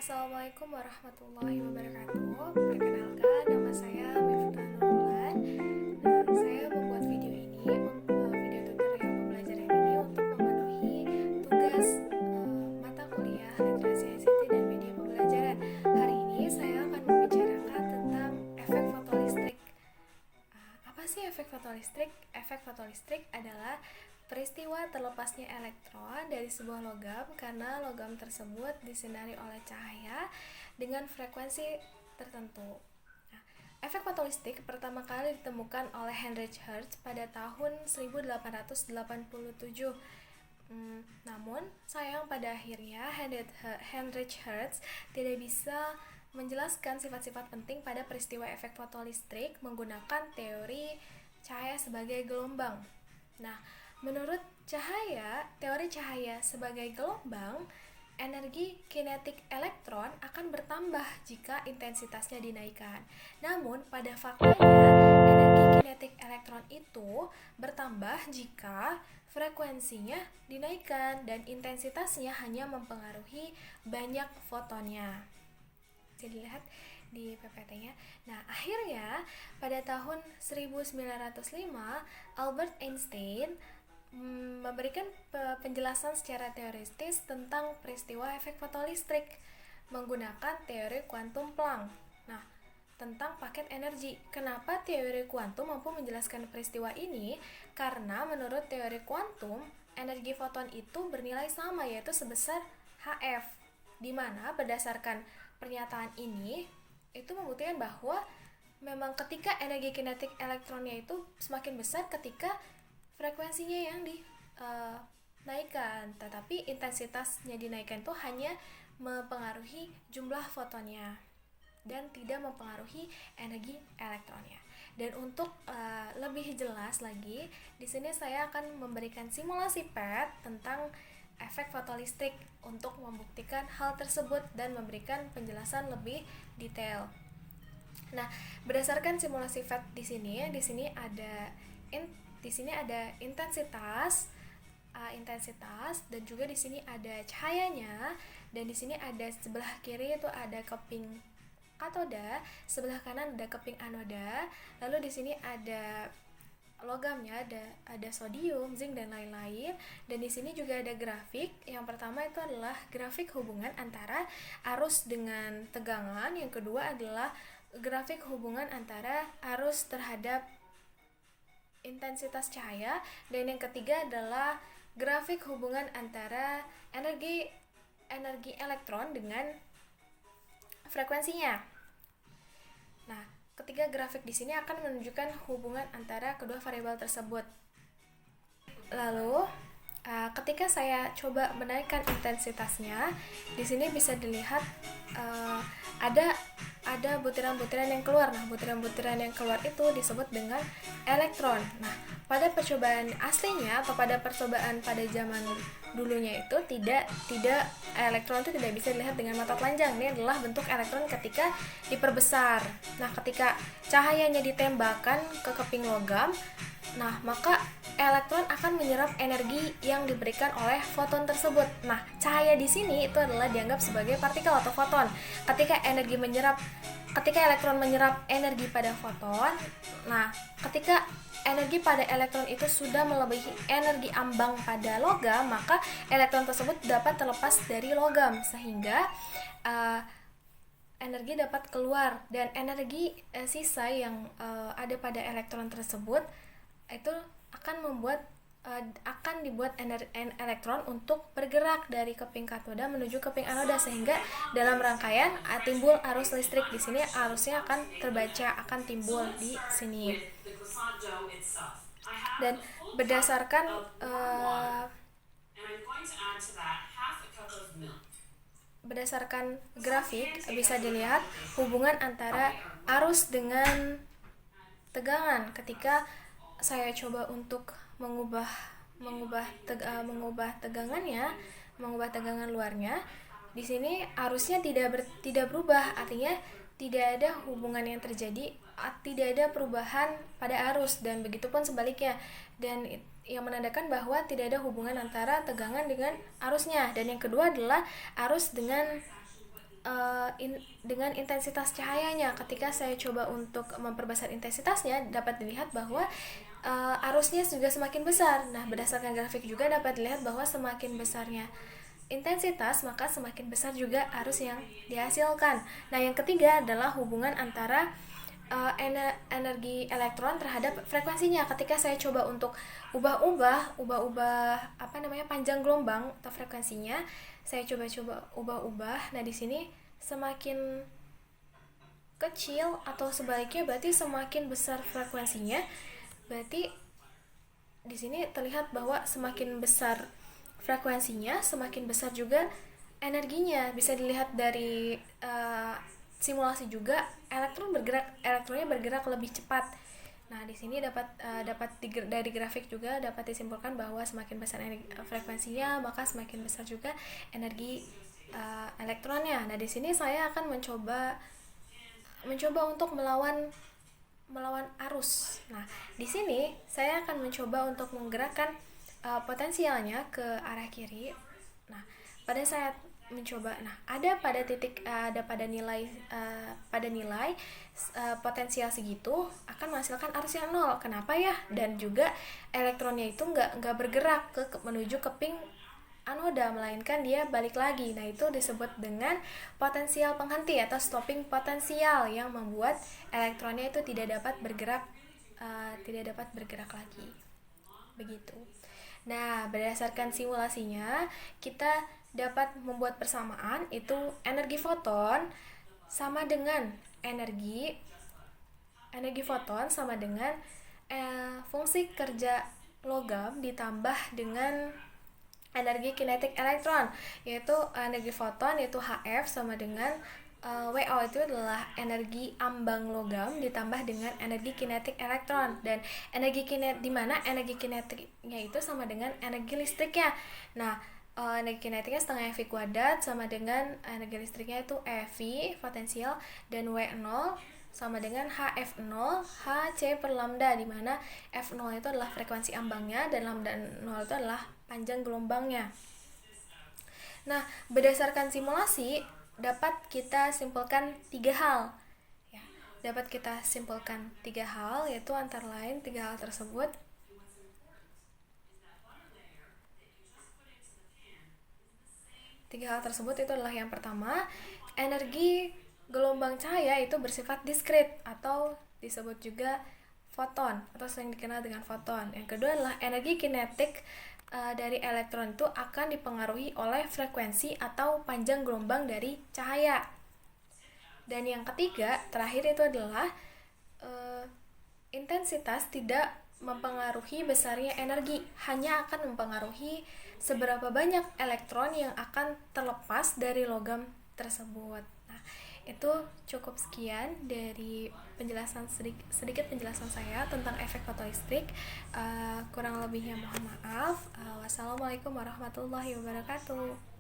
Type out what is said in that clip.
Assalamualaikum warahmatullahi wabarakatuh. Perkenalkan, nama saya Miftah Nurlan. Saya membuat video ini, video tutorial pembelajaran ini untuk memenuhi tugas mata kuliah literasi ICT dan media pembelajaran. Hari ini saya akan membicarakan tentang efek fotolistrik. Apa sih efek fotolistrik? Efek fotolistrik adalah peristiwa terlepasnya elektron dari sebuah logam karena logam tersebut disinari oleh cahaya dengan frekuensi tertentu. Nah, efek fotolistrik pertama kali ditemukan oleh Heinrich Hertz pada tahun 1887. Namun, sayang pada akhirnya Heinrich Hertz tidak bisa menjelaskan sifat-sifat penting pada peristiwa efek fotolistrik menggunakan teori cahaya sebagai gelombang. Nah, menurut teori cahaya sebagai gelombang, energi kinetik elektron akan bertambah jika intensitasnya dinaikkan. Namun, pada faktanya, energi kinetik elektron itu bertambah jika frekuensinya dinaikkan dan intensitasnya hanya mempengaruhi banyak fotonnya. Bisa dilihat di PPT-nya. Nah, akhirnya pada tahun 1905 Albert Einstein memberikan penjelasan secara teoritis tentang peristiwa efek fotolistrik menggunakan teori kuantum Planck. Nah, tentang paket energi. Kenapa teori kuantum mampu menjelaskan peristiwa ini? Karena menurut teori kuantum, energi foton itu bernilai sama, yaitu sebesar Hf, di mana berdasarkan pernyataan ini itu membuktikan bahwa memang ketika energi kinetik elektronnya itu semakin besar ketika frekuensinya yang dinaikkan, tetapi intensitasnya dinaikkan itu hanya mempengaruhi jumlah fotonnya dan tidak mempengaruhi energi elektronnya. Dan untuk lebih jelas lagi, di sini saya akan memberikan simulasi PET tentang efek fotolistrik untuk membuktikan hal tersebut dan memberikan penjelasan lebih detail. Nah, berdasarkan simulasi PET di sini ada intensitas dan juga di sini ada cahayanya, dan di sini ada sebelah kiri itu ada keping katoda, sebelah kanan ada keping anoda, lalu di sini ada logamnya, ada sodium, zinc dan lain-lain. Dan di sini juga ada grafik. Yang pertama itu adalah grafik hubungan antara arus dengan tegangan, yang kedua adalah grafik hubungan antara arus terhadap intensitas cahaya, dan yang ketiga adalah grafik hubungan antara energi elektron dengan frekuensinya. Nah, ketiga grafik di sini akan menunjukkan hubungan antara kedua variabel tersebut. Lalu, ketika saya coba menaikkan intensitasnya, di sini bisa dilihat ada butiran-butiran yang keluar. Nah, butiran-butiran yang keluar itu disebut dengan elektron. Nah, pada percobaan aslinya atau pada percobaan pada zaman dulunya itu tidak elektron itu tidak bisa dilihat dengan mata telanjang. Ini adalah bentuk elektron ketika diperbesar. Nah, ketika cahayanya ditembakkan ke keping logam, nah maka elektron akan menyerap energi yang diberikan oleh foton tersebut. Nah, cahaya di sini itu adalah dianggap sebagai partikel atau foton. Ketika elektron menyerap energi pada foton, nah ketika energi pada elektron itu sudah melebihi energi ambang pada logam, maka elektron tersebut dapat terlepas dari logam sehingga energi dapat keluar, dan energi sisa yang ada pada elektron tersebut itu akan dibuat elektron untuk bergerak dari keping katoda menuju keping anoda, sehingga dalam rangkaian timbul arus listrik. Di sini arusnya akan terbaca, akan timbul di sini. Dan berdasarkan grafik bisa dilihat hubungan antara arus dengan tegangan. Ketika saya coba untuk mengubah tegangan luarnya, di sini arusnya tidak berubah, artinya tidak ada hubungan yang terjadi, tidak ada perubahan pada arus, dan begitupun sebaliknya, dan yang menandakan bahwa tidak ada hubungan antara tegangan dengan arusnya. Dan yang kedua adalah arus dengan dengan intensitas cahayanya. Ketika saya coba untuk memperbesar intensitasnya, dapat dilihat bahwa arusnya juga semakin besar. Nah, berdasarkan grafik juga dapat dilihat bahwa semakin besarnya intensitas, maka semakin besar juga arus yang dihasilkan. Nah, yang ketiga adalah hubungan antara energi elektron terhadap frekuensinya. Ketika saya coba untuk ubah-ubah panjang gelombang atau frekuensinya, saya coba ubah-ubah. Nah, di sini semakin kecil atau sebaliknya berarti semakin besar frekuensinya. Berarti di sini terlihat bahwa semakin besar frekuensinya, semakin besar juga energinya. Bisa dilihat dari simulasi juga, elektronnya bergerak lebih cepat. Nah, di sini dari grafik juga dapat disimpulkan bahwa semakin besar frekuensinya, maka semakin besar juga energi elektronnya. Nah, di sini saya akan mencoba untuk melawan arus. Nah, di sini saya akan mencoba untuk menggerakkan potensialnya ke arah kiri. Nah, pada saat mencoba, ada pada nilai potensial segitu akan menghasilkan arus yang 0. Kenapa ya? Dan juga elektronnya itu nggak bergerak menuju ke ping anoda, melainkan dia balik lagi. Nah, itu disebut dengan potensial penghenti atau stopping potensial yang membuat elektronnya itu tidak dapat bergerak lagi. Begitu. Nah, berdasarkan simulasinya, kita dapat membuat persamaan, itu energi foton sama dengan energi foton sama dengan fungsi kerja logam ditambah dengan energi kinetik elektron, yaitu energi foton yaitu Hf sama dengan WO itu adalah energi ambang logam ditambah dengan energi kinetik elektron, dan di mana energi kinetiknya itu sama dengan energi listriknya. Nah, energi kinetiknya setengah F kuadrat sama dengan energi listriknya itu EV potensial, dan W0 sama dengan HF0 HC per lambda, di mana F0 itu adalah frekuensi ambangnya dan lambda 0 itu adalah panjang gelombangnya. Nah, berdasarkan simulasi dapat kita simpulkan tiga hal. Yaitu antara lain tiga hal tersebut. Tiga hal tersebut itu adalah, yang pertama, energi gelombang cahaya itu bersifat diskrit atau disebut juga foton atau sering dikenal dengan foton. Yang kedua adalah energi kinetik dari elektron itu akan dipengaruhi oleh frekuensi atau panjang gelombang dari cahaya. Dan yang ketiga, terakhir itu adalah intensitas tidak mempengaruhi besarnya energi, hanya akan mempengaruhi seberapa banyak elektron yang akan terlepas dari logam tersebut. Nah, itu cukup sekian dari sedikit penjelasan saya tentang efek fotolistrik. Kurang lebihnya mohon maaf. Wassalamualaikum warahmatullahi wabarakatuh.